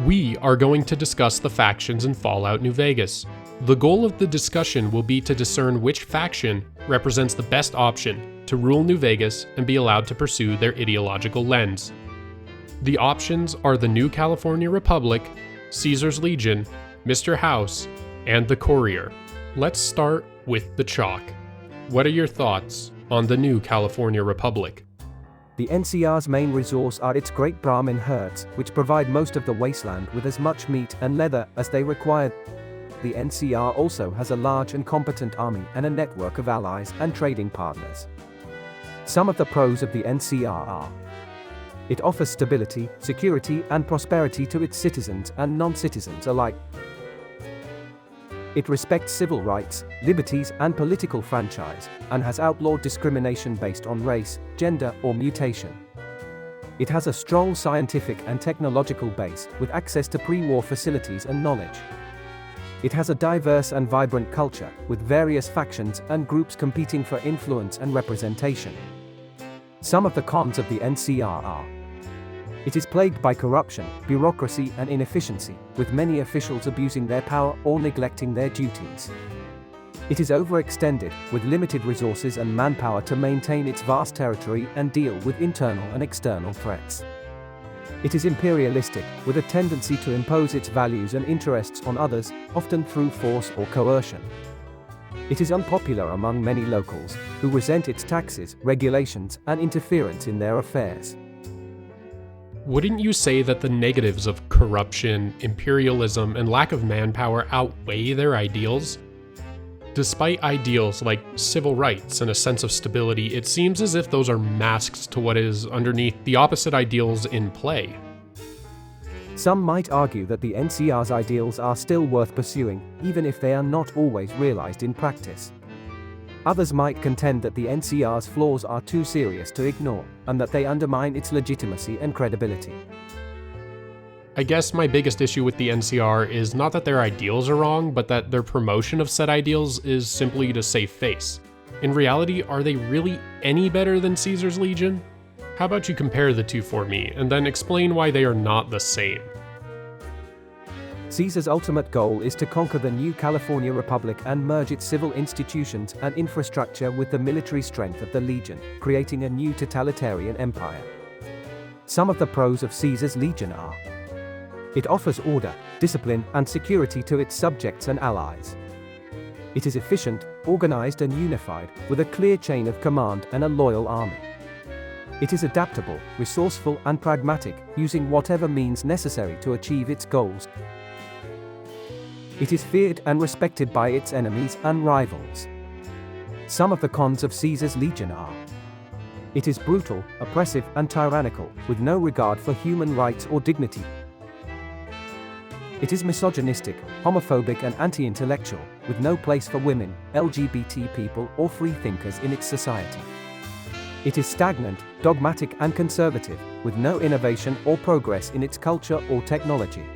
We are going to discuss the factions in Fallout New Vegas. The goal of the discussion will be to discern which faction represents the best option to rule New Vegas and be allowed to pursue their ideological lens. The options are the New California Republic, Caesar's Legion, Mr. House, and the Courier. Let's start with the chalk. What are your thoughts on the New California Republic? The NCR's main resource are its great Brahmin herds, which provide most of the wasteland with as much meat and leather as they require. The NCR also has a large and competent army and a network of allies and trading partners. Some of the pros of the NCR are: it offers stability, security, and prosperity to its citizens and non-citizens alike. It respects civil rights, liberties, and political franchise, and has outlawed discrimination based on race, gender, or mutation. It has a strong scientific and technological base, with access to pre-war facilities and knowledge. It has a diverse and vibrant culture, with various factions and groups competing for influence and representation. Some of the cons of the NCR are: it is plagued by corruption, bureaucracy, and inefficiency, with many officials abusing their power or neglecting their duties. It is overextended, with limited resources and manpower to maintain its vast territory and deal with internal and external threats. It is imperialistic, with a tendency to impose its values and interests on others, often through force or coercion. It is unpopular among many locals, who resent its taxes, regulations, and interference in their affairs. Wouldn't you say that the negatives of corruption, imperialism, and lack of manpower outweigh their ideals? Despite ideals like civil rights and a sense of stability, it seems as if those are masks to what is underneath the opposite ideals in play. Some might argue that the NCR's ideals are still worth pursuing, even if they are not always realized in practice. Others might contend that the NCR's flaws are too serious to ignore, and that they undermine its legitimacy and credibility. I guess my biggest issue with the NCR is not that their ideals are wrong, but that their promotion of said ideals is simply to save face. In reality, are they really any better than Caesar's Legion? How about you compare the two for me, and then explain why they are not the same? Caesar's ultimate goal is to conquer the New California Republic and merge its civil institutions and infrastructure with the military strength of the Legion, creating a new totalitarian empire. Some of the pros of Caesar's Legion are: it offers order, discipline, and security to its subjects and allies. It is efficient, organized, and unified, with a clear chain of command and a loyal army. It is adaptable, resourceful, and pragmatic, using whatever means necessary to achieve its goals. It is feared and respected by its enemies and rivals. Some of the cons of Caesar's Legion are: it is brutal, oppressive, and tyrannical, with no regard for human rights or dignity. It is misogynistic, homophobic, and anti-intellectual, with no place for women, LGBT people, or free thinkers in its society. It is stagnant, dogmatic, and conservative, with no innovation or progress in its culture or technology.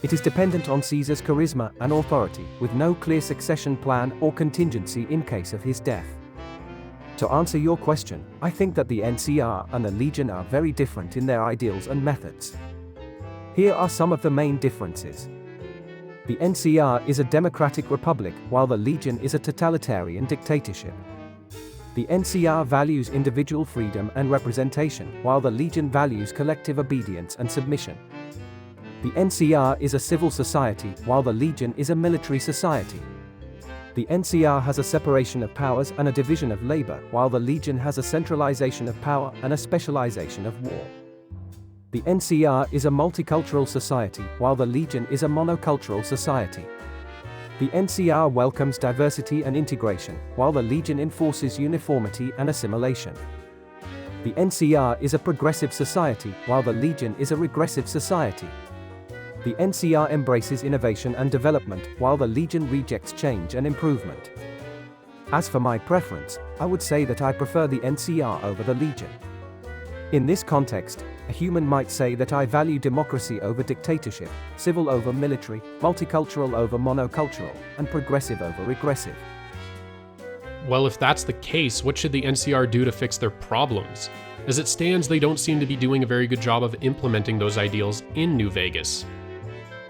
It is dependent on Caesar's charisma and authority, with no clear succession plan or contingency in case of his death. To answer your question, I think that the NCR and the Legion are very different in their ideals and methods. Here are some of the main differences. The NCR is a democratic republic, while the Legion is a totalitarian dictatorship. The NCR values individual freedom and representation, while the Legion values collective obedience and submission. The NCR is a civil society, while the Legion is a military society. The NCR has a separation of powers and a division of labor, while the Legion has a centralization of power and a specialization of war. The NCR is a multicultural society, while the Legion is a monocultural society. The NCR welcomes diversity and integration, while the Legion enforces uniformity and assimilation. The NCR is a progressive society, while the Legion is a regressive society. The NCR embraces innovation and development, while the Legion rejects change and improvement. As for my preference, I would say that I prefer the NCR over the Legion. In this context, a human might say that I value democracy over dictatorship, civil over military, multicultural over monocultural, and progressive over regressive. Well, if that's the case, what should the NCR do to fix their problems? As it stands, they don't seem to be doing a very good job of implementing those ideals in New Vegas.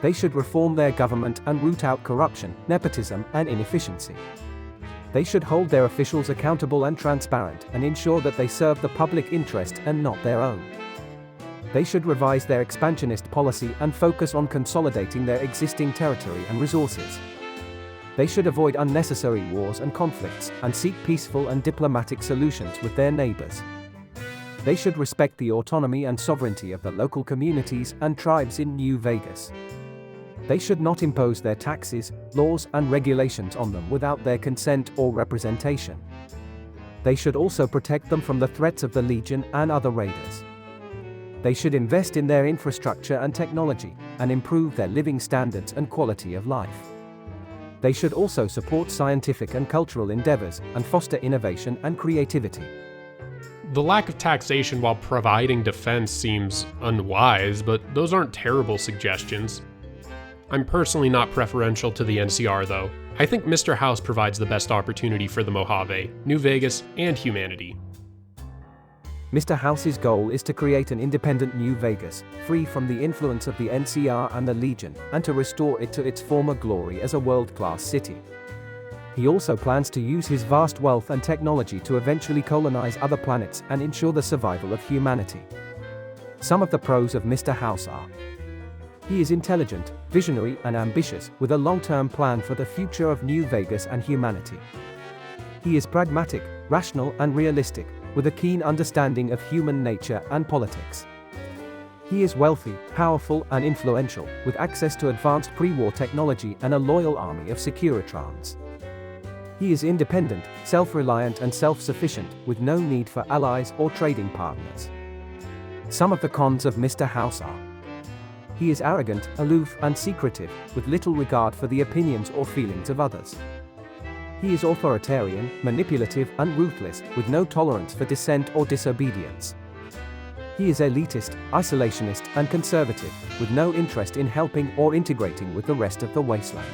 They should reform their government and root out corruption, nepotism, and inefficiency. They should hold their officials accountable and transparent and ensure that they serve the public interest and not their own. They should revise their expansionist policy and focus on consolidating their existing territory and resources. They should avoid unnecessary wars and conflicts and seek peaceful and diplomatic solutions with their neighbors. They should respect the autonomy and sovereignty of the local communities and tribes in New Vegas. They should not impose their taxes, laws, and regulations on them without their consent or representation. They should also protect them from the threats of the Legion and other raiders. They should invest in their infrastructure and technology, and improve their living standards and quality of life. They should also support scientific and cultural endeavors, and foster innovation and creativity. The lack of taxation while providing defense seems unwise, but those aren't terrible suggestions. I'm personally not preferential to the NCR though. I think Mr. House provides the best opportunity for the Mojave, New Vegas, and humanity. Mr. House's goal is to create an independent New Vegas, free from the influence of the NCR and the Legion, and to restore it to its former glory as a world-class city. He also plans to use his vast wealth and technology to eventually colonize other planets and ensure the survival of humanity. Some of the pros of Mr. House are: he is intelligent, visionary, and ambitious, with a long-term plan for the future of New Vegas and humanity. He is pragmatic, rational, and realistic, with a keen understanding of human nature and politics. He is wealthy, powerful, and influential, with access to advanced pre-war technology and a loyal army of Securitrons. He is independent, self-reliant, and self-sufficient, with no need for allies or trading partners. Some of the cons of Mr. House are: he is arrogant, aloof, and secretive, with little regard for the opinions or feelings of others. He is authoritarian, manipulative, and ruthless, with no tolerance for dissent or disobedience. He is elitist, isolationist, and conservative, with no interest in helping or integrating with the rest of the wasteland.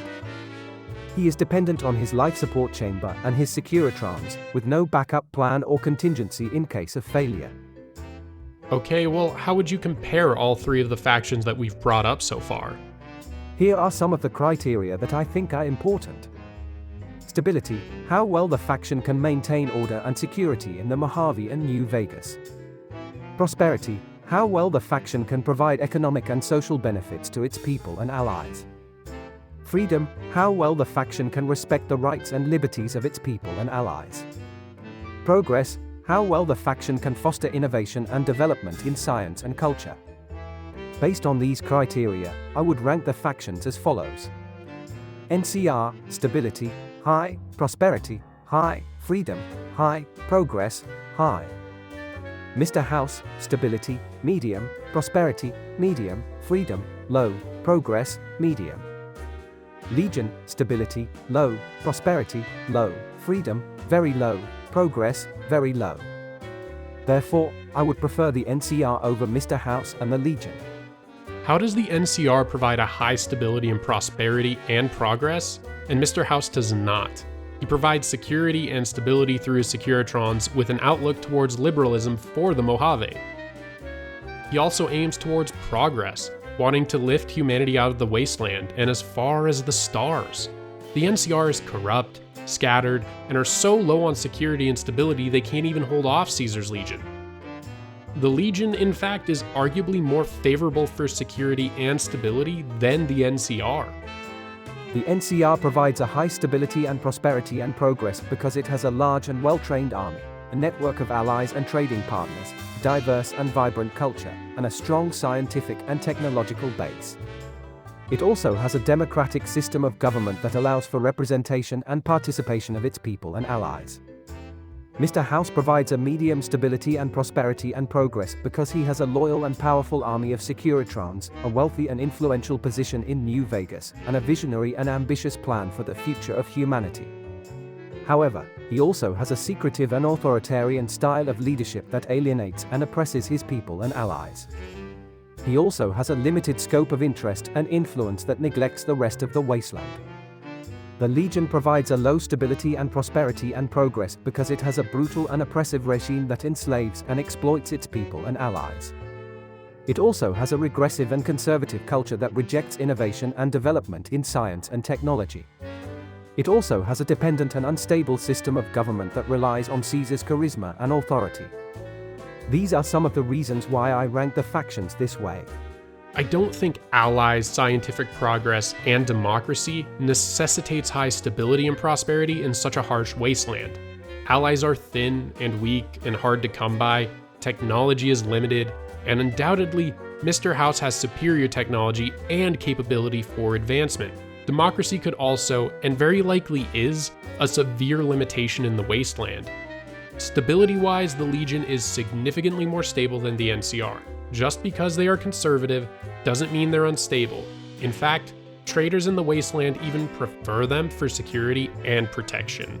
He is dependent on his life support chamber and his Securitrons, with no backup plan or contingency in case of failure. Okay, well, how would you compare all three of the factions that we've brought up so far? Here are some of the criteria that I think are important. Stability: how well the faction can maintain order and security in the Mojave and New Vegas. Prosperity: how well the faction can provide economic and social benefits to its people and allies. Freedom: how well the faction can respect the rights and liberties of its people and allies. Progress: how well the faction can foster innovation and development in science and culture. Based on these criteria, I would rank the factions as follows: NCR, stability, high; prosperity, high; freedom, high; progress, high. Mr. House, stability, medium; prosperity, medium; freedom, low; progress, medium. Legion, stability, low; prosperity, low; freedom, very low; progress, very low. Therefore, I would prefer the NCR over Mr. House and the Legion. How does the NCR provide a high stability and prosperity and progress, and Mr. House does not? He provides security and stability through his Securitrons with an outlook towards liberalism for the Mojave. He also aims towards progress, wanting to lift humanity out of the wasteland and as far as the stars. The NCR is corrupt, scattered, and are so low on security and stability they can't even hold off Caesar's Legion. The Legion, in fact, is arguably more favorable for security and stability than the NCR. The NCR provides a high stability and prosperity and progress because it has a large and well-trained army, a network of allies and trading partners, a diverse and vibrant culture, and a strong scientific and technological base. It also has a democratic system of government that allows for representation and participation of its people and allies. Mr. House provides a medium stability and prosperity and progress because he has a loyal and powerful army of Securitrons, a wealthy and influential position in New Vegas, and a visionary and ambitious plan for the future of humanity. However, he also has a secretive and authoritarian style of leadership that alienates and oppresses his people and allies. He also has a limited scope of interest and influence that neglects the rest of the wasteland. The Legion provides a low stability and prosperity and progress because it has a brutal and oppressive regime that enslaves and exploits its people and allies. It also has a regressive and conservative culture that rejects innovation and development in science and technology. It also has a dependent and unstable system of government that relies on Caesar's charisma and authority. These are some of the reasons why I rank the factions this way. I don't think allies, scientific progress, and democracy necessitates high stability and prosperity in such a harsh wasteland. Allies are thin and weak and hard to come by, technology is limited, and undoubtedly, Mr. House has superior technology and capability for advancement. Democracy could also, and very likely is, a severe limitation in the wasteland. Stability-wise, the Legion is significantly more stable than the NCR. Just because they are conservative doesn't mean they're unstable. In fact, traders in the wasteland even prefer them for security and protection.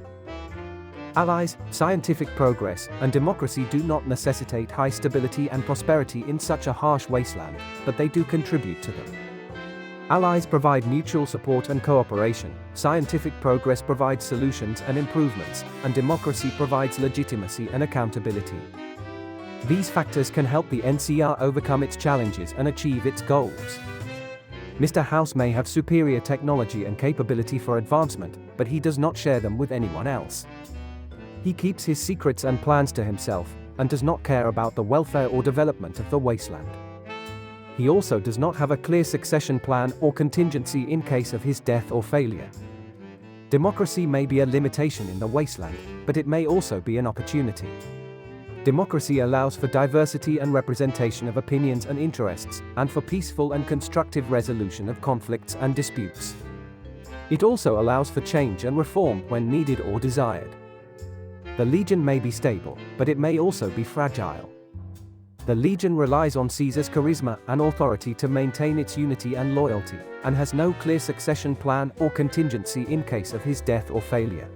Allies, scientific progress, and democracy do not necessitate high stability and prosperity in such a harsh wasteland, but they do contribute to them. Allies provide mutual support and cooperation, scientific progress provides solutions and improvements, and democracy provides legitimacy and accountability. These factors can help the NCR overcome its challenges and achieve its goals. Mr. House may have superior technology and capability for advancement, but he does not share them with anyone else. He keeps his secrets and plans to himself, and does not care about the welfare or development of the wasteland. He also does not have a clear succession plan or contingency in case of his death or failure. Democracy may be a limitation in the wasteland, but it may also be an opportunity. Democracy allows for diversity and representation of opinions and interests, and for peaceful and constructive resolution of conflicts and disputes. It also allows for change and reform when needed or desired. The Legion may be stable, but it may also be fragile. The Legion relies on Caesar's charisma and authority to maintain its unity and loyalty, and has no clear succession plan or contingency in case of his death or failure.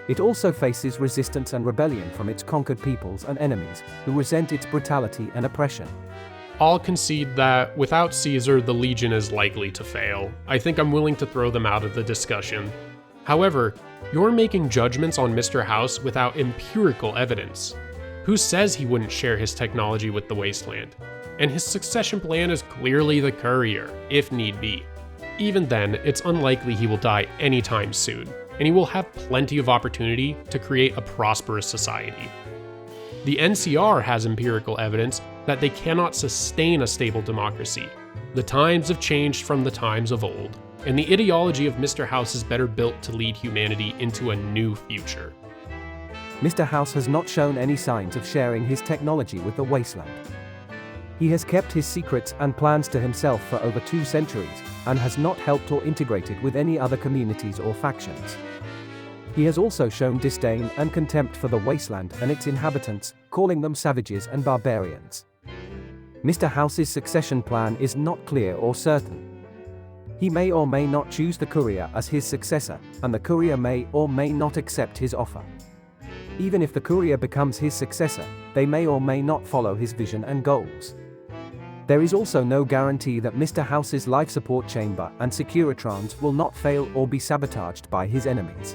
It also faces resistance and rebellion from its conquered peoples and enemies, who resent its brutality and oppression. I'll concede that without Caesar, the Legion is likely to fail. I think I'm willing to throw them out of the discussion. However, you're making judgments on Mr. House without empirical evidence. Who says he wouldn't share his technology with the wasteland? And his succession plan is clearly the courier, if need be. Even then, it's unlikely he will die anytime soon, and he will have plenty of opportunity to create a prosperous society. The NCR has empirical evidence that they cannot sustain a stable democracy. The times have changed from the times of old, and the ideology of Mr. House is better built to lead humanity into a new future. Mr. House has not shown any signs of sharing his technology with the wasteland. He has kept his secrets and plans to himself for over 2 centuries, and has not helped or integrated with any other communities or factions. He has also shown disdain and contempt for the wasteland and its inhabitants, calling them savages and barbarians. Mr. House's succession plan is not clear or certain. He may or may not choose the courier as his successor, and the courier may or may not accept his offer. Even if the courier becomes his successor, they may or may not follow his vision and goals. There is also no guarantee that Mr. House's life support chamber and Securitrons will not fail or be sabotaged by his enemies.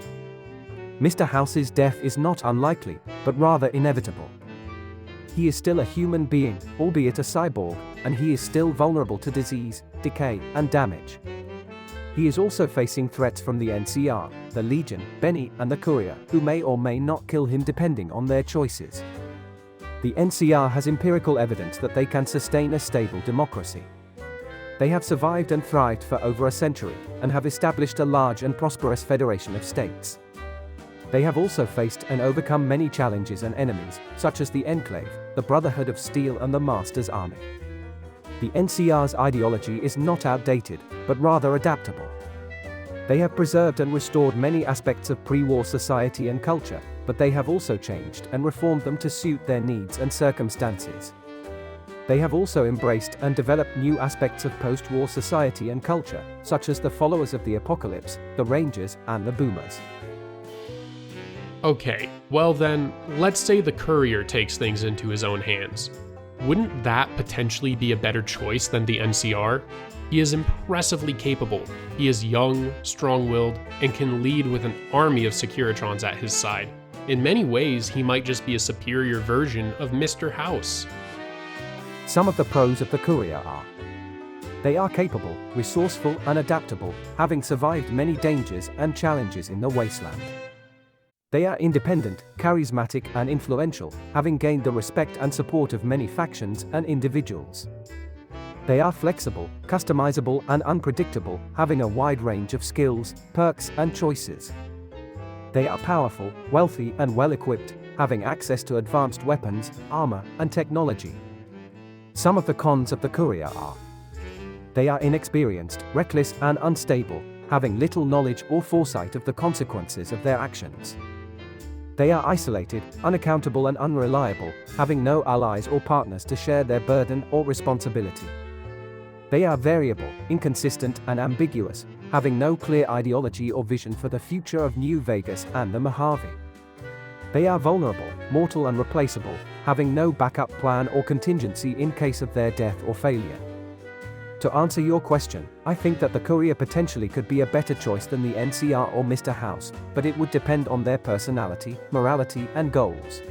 Mr. House's death is not unlikely, but rather inevitable. He is still a human being, albeit a cyborg, and he is still vulnerable to disease, decay, and damage. He is also facing threats from the NCR, the Legion, Benny, and the Courier, who may or may not kill him depending on their choices. The NCR has empirical evidence that they can sustain a stable democracy. They have survived and thrived for over a century, and have established a large and prosperous federation of states. They have also faced and overcome many challenges and enemies, such as the Enclave, the Brotherhood of Steel, and the Master's Army. The NCR's ideology is not outdated, but rather adaptable. They have preserved and restored many aspects of pre-war society and culture, but they have also changed and reformed them to suit their needs and circumstances. They have also embraced and developed new aspects of post-war society and culture, such as the followers of the Apocalypse, the Rangers, and the Boomers. Okay, well then, let's say the Courier takes things into his own hands. Wouldn't that potentially be a better choice than the NCR? He is impressively capable. He is young, strong-willed, and can lead with an army of Securitrons at his side. In many ways, he might just be a superior version of Mr. House. Some of the pros of the courier are: they are capable, resourceful, and adaptable, having survived many dangers and challenges in the wasteland. They are independent, charismatic, and influential, having gained the respect and support of many factions and individuals. They are flexible, customizable, and unpredictable, having a wide range of skills, perks, and choices. They are powerful, wealthy, and well-equipped, having access to advanced weapons, armor, and technology. Some of the cons of the courier are: they are inexperienced, reckless, and unstable, having little knowledge or foresight of the consequences of their actions. They are isolated, unaccountable, and unreliable, having no allies or partners to share their burden or responsibility. They are variable, inconsistent, and ambiguous, having no clear ideology or vision for the future of New Vegas and the Mojave. They are vulnerable, mortal, and replaceable, having no backup plan or contingency in case of their death or failure. To answer your question, I think that the courier potentially could be a better choice than the NCR or Mr. House, but it would depend on their personality, morality, and goals.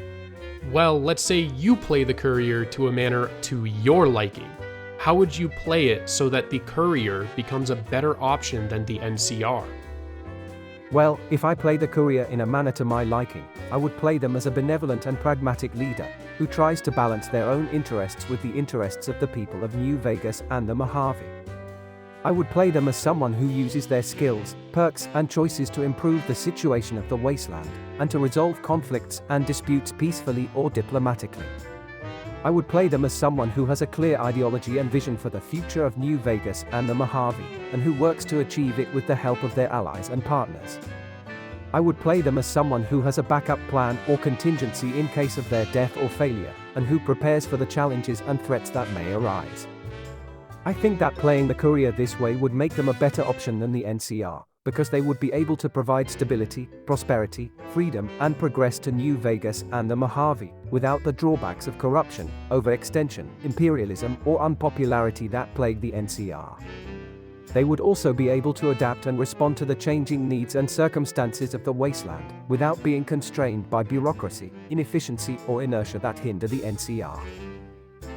Well, let's say you play the courier to a manner to your liking. How would you play it so that the courier becomes a better option than the NCR? Well, if I play the courier in a manner to my liking, I would play them as a benevolent and pragmatic leader, who tries to balance their own interests with the interests of the people of New Vegas and the Mojave. I would play them as someone who uses their skills, perks, and choices to improve the situation of the wasteland, and to resolve conflicts and disputes peacefully or diplomatically. I would play them as someone who has a clear ideology and vision for the future of New Vegas and the Mojave, and who works to achieve it with the help of their allies and partners. I would play them as someone who has a backup plan or contingency in case of their death or failure, and who prepares for the challenges and threats that may arise. I think that playing the courier this way would make them a better option than the NCR, because they would be able to provide stability, prosperity, freedom, and progress to New Vegas and the Mojave, without the drawbacks of corruption, overextension, imperialism, or unpopularity that plague the NCR. They would also be able to adapt and respond to the changing needs and circumstances of the wasteland, without being constrained by bureaucracy, inefficiency, or inertia that hinder the NCR.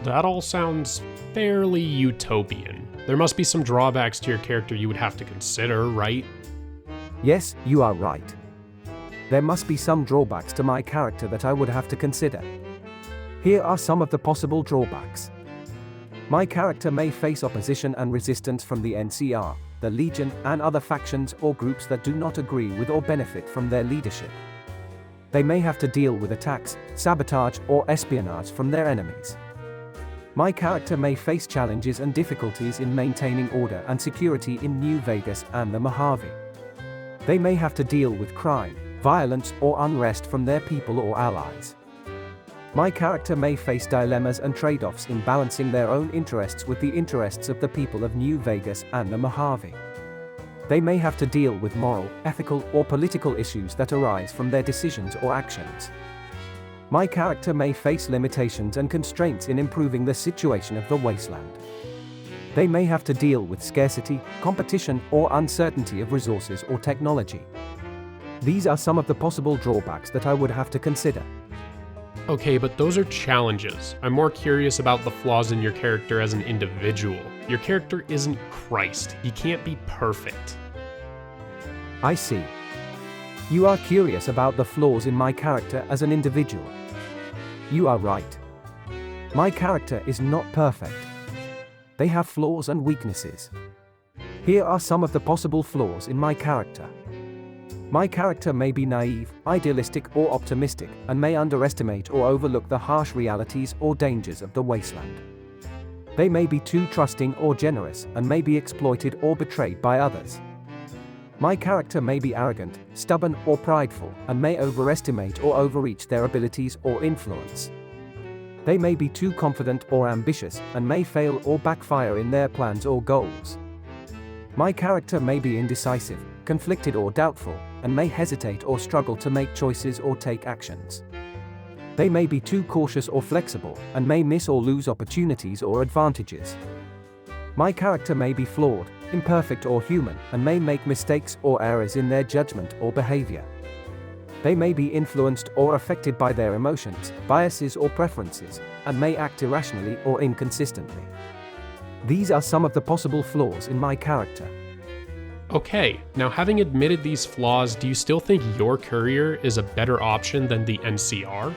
That all sounds fairly utopian. There must be some drawbacks to your character you would have to consider, right? Yes, you are right. There must be some drawbacks to my character that I would have to consider. Here are some of the possible drawbacks. My character may face opposition and resistance from the NCR, the Legion, and other factions or groups that do not agree with or benefit from their leadership. They may have to deal with attacks, sabotage, or espionage from their enemies. My character may face challenges and difficulties in maintaining order and security in New Vegas and the Mojave. They may have to deal with crime, violence, or unrest from their people or allies. My character may face dilemmas and trade-offs in balancing their own interests with the interests of the people of New Vegas and the Mojave. They may have to deal with moral, ethical, or political issues that arise from their decisions or actions. My character may face limitations and constraints in improving the situation of the wasteland. They may have to deal with scarcity, competition, or uncertainty of resources or technology. These are some of the possible drawbacks that I would have to consider. Okay, but those are challenges. I'm more curious about the flaws in your character as an individual. Your character isn't Christ. He can't be perfect. I see. You are curious about the flaws in my character as an individual. You are right. My character is not perfect. They have flaws and weaknesses. Here are some of the possible flaws in my character. My character may be naive, idealistic, or optimistic, and may underestimate or overlook the harsh realities or dangers of the wasteland. They may be too trusting or generous, and may be exploited or betrayed by others. My character may be arrogant, stubborn, or prideful, and may overestimate or overreach their abilities or influence. They may be too confident or ambitious, and may fail or backfire in their plans or goals. My character may be indecisive, conflicted, or doubtful, and may hesitate or struggle to make choices or take actions. They may be too cautious or flexible, and may miss or lose opportunities or advantages. My character may be flawed, imperfect or human, and may make mistakes or errors in their judgment or behavior. They may be influenced or affected by their emotions, biases or preferences, and may act irrationally or inconsistently. These are some of the possible flaws in my character. Okay, now having admitted these flaws, do you still think your courier is a better option than the NCR?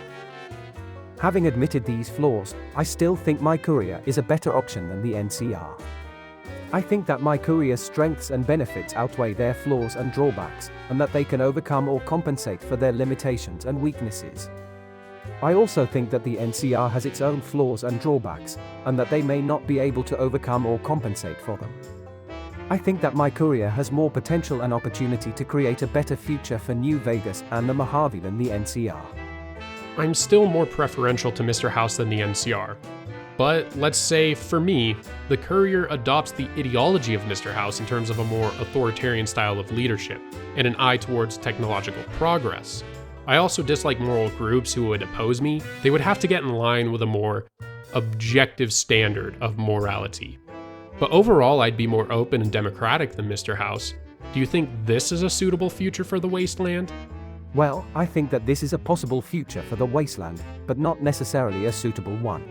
Having admitted these flaws, I still think my courier is a better option than the NCR. I think that my courier's strengths and benefits outweigh their flaws and drawbacks, and that they can overcome or compensate for their limitations and weaknesses. I also think that the NCR has its own flaws and drawbacks, and that they may not be able to overcome or compensate for them. I think that my courier has more potential and opportunity to create a better future for New Vegas and the Mojave than the NCR. I'm still more preferential to Mr. House than the NCR. But let's say, for me, the courier adopts the ideology of Mr. House in terms of a more authoritarian style of leadership, and an eye towards technological progress. I also dislike moral groups who would oppose me. They would have to get in line with a more objective standard of morality. But overall, I'd be more open and democratic than Mr. House. Do you think this is a suitable future for the wasteland? Well, I think that this is a possible future for the wasteland, but not necessarily a suitable one.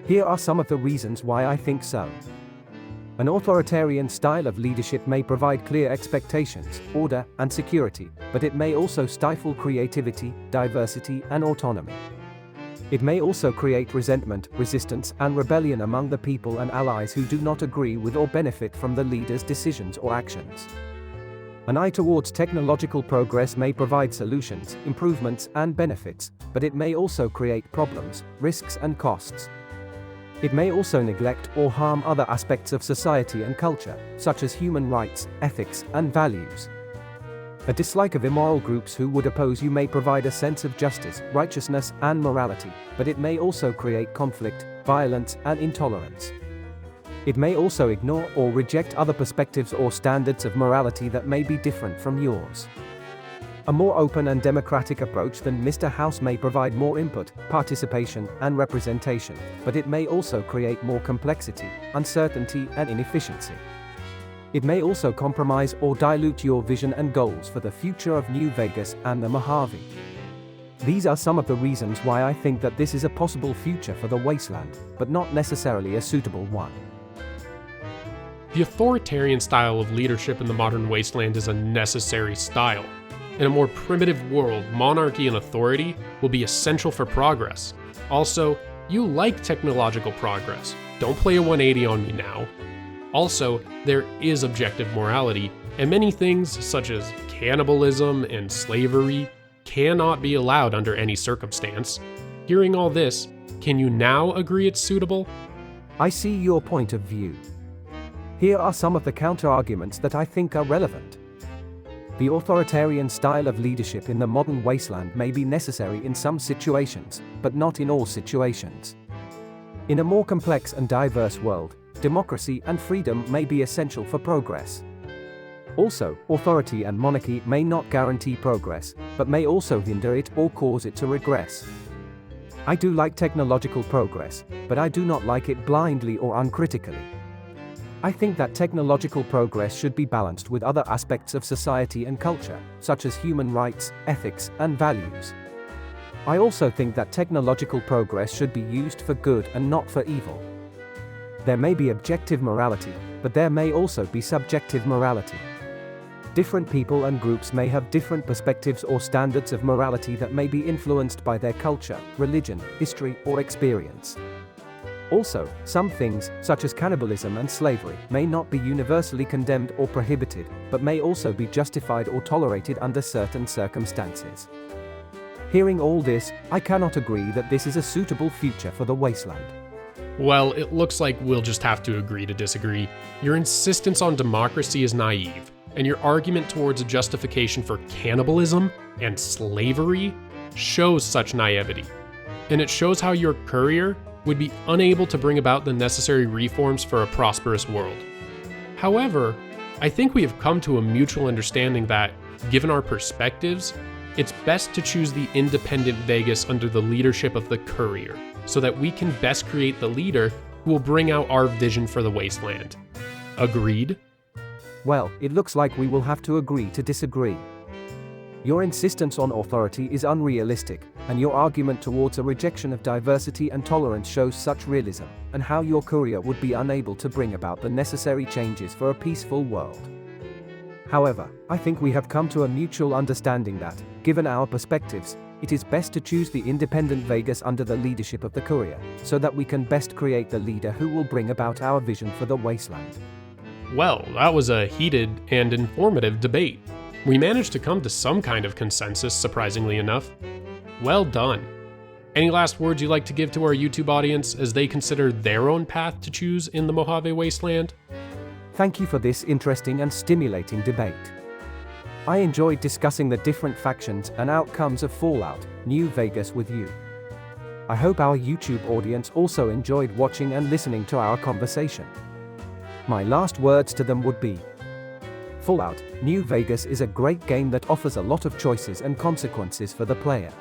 Here are some of the reasons why I think so. An authoritarian style of leadership may provide clear expectations, order, and security, but it may also stifle creativity, diversity, and autonomy. It may also create resentment, resistance, and rebellion among the people and allies who do not agree with or benefit from the leader's decisions or actions. An eye towards technological progress may provide solutions, improvements, and benefits, but it may also create problems, risks, and costs. It may also neglect or harm other aspects of society and culture, such as human rights, ethics, and values. A dislike of immoral groups who would oppose you may provide a sense of justice, righteousness, and morality, but it may also create conflict, violence, and intolerance. It may also ignore or reject other perspectives or standards of morality that may be different from yours. A more open and democratic approach than Mr. House may provide more input, participation, and representation, but it may also create more complexity, uncertainty, and inefficiency. It may also compromise or dilute your vision and goals for the future of New Vegas and the Mojave. These are some of the reasons why I think that this is a possible future for the wasteland, but not necessarily a suitable one. The authoritarian style of leadership in the modern wasteland is a necessary style. In a more primitive world, monarchy and authority will be essential for progress. Also, you like technological progress. Don't play a 180 on me now. Also, there is objective morality, and many things, such as cannibalism and slavery, cannot be allowed under any circumstance. Hearing all this, can you now agree it's suitable? I see your point of view. Here are some of the counter-arguments that I think are relevant. The authoritarian style of leadership in the modern wasteland may be necessary in some situations, but not in all situations. In a more complex and diverse world, democracy and freedom may be essential for progress. Also, authority and monarchy may not guarantee progress, but may also hinder it or cause it to regress. I do like technological progress, but I do not like it blindly or uncritically. I think that technological progress should be balanced with other aspects of society and culture, such as human rights, ethics, and values. I also think that technological progress should be used for good and not for evil. There may be objective morality, but there may also be subjective morality. Different people and groups may have different perspectives or standards of morality that may be influenced by their culture, religion, history, or experience. Also, some things, such as cannibalism and slavery, may not be universally condemned or prohibited, but may also be justified or tolerated under certain circumstances. Hearing all this, I cannot agree that this is a suitable future for the wasteland. Well, it looks like we'll just have to agree to disagree. Your insistence on democracy is naive, and your argument towards a justification for cannibalism and slavery shows such naivety. And it shows how your courier would be unable to bring about the necessary reforms for a prosperous world. However, I think we have come to a mutual understanding that, given our perspectives, It's best to choose the independent Vegas under the leadership of the Courier, so that we can best create the leader who will bring out our vision for the wasteland. Agreed? Well, it looks like we will have to agree to disagree. Your insistence on authority is unrealistic, and your argument towards a rejection of diversity and tolerance shows such realism, and how your courier would be unable to bring about the necessary changes for a peaceful world. However, I think we have come to a mutual understanding that, given our perspectives, it is best to choose the independent Vegas under the leadership of the courier, so that we can best create the leader who will bring about our vision for the wasteland. Well, that was a heated and informative debate. We managed to come to some kind of consensus, surprisingly enough. Well done. Any last words you'd like to give to our YouTube audience as they consider their own path to choose in the Mojave Wasteland? Thank you for this interesting and stimulating debate. I enjoyed discussing the different factions and outcomes of Fallout New Vegas with you. I hope our YouTube audience also enjoyed watching and listening to our conversation. My last words to them would be: Fallout New Vegas is a great game that offers a lot of choices and consequences for the player.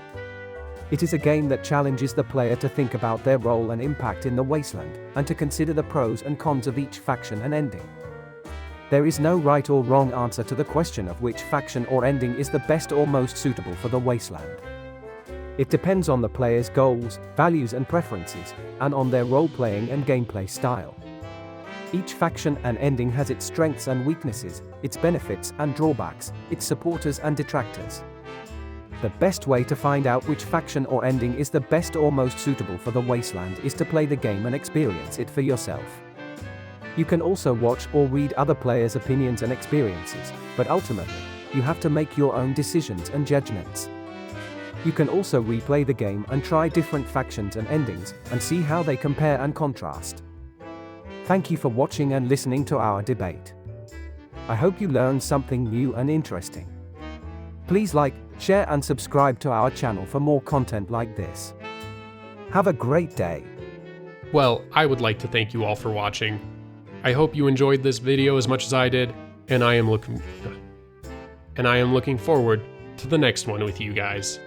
It is a game that challenges the player to think about their role and impact in the wasteland, and to consider the pros and cons of each faction and ending. There is no right or wrong answer to the question of which faction or ending is the best or most suitable for the wasteland. It depends on the player's goals, values and preferences, and on their role-playing and gameplay style. Each faction and ending has its strengths and weaknesses, its benefits and drawbacks, its supporters and detractors. The best way to find out which faction or ending is the best or most suitable for the wasteland is to play the game and experience it for yourself. You can also watch or read other players' opinions and experiences, but ultimately, you have to make your own decisions and judgments. You can also replay the game and try different factions and endings, and see how they compare and contrast. Thank you for watching and listening to our debate. I hope you learned something new and interesting. Please like, share and subscribe to our channel for more content like this. Have a great day. Well, I would like to thank you all for watching. I hope you enjoyed this video as much as I did, and I am looking forward to the next one with you guys.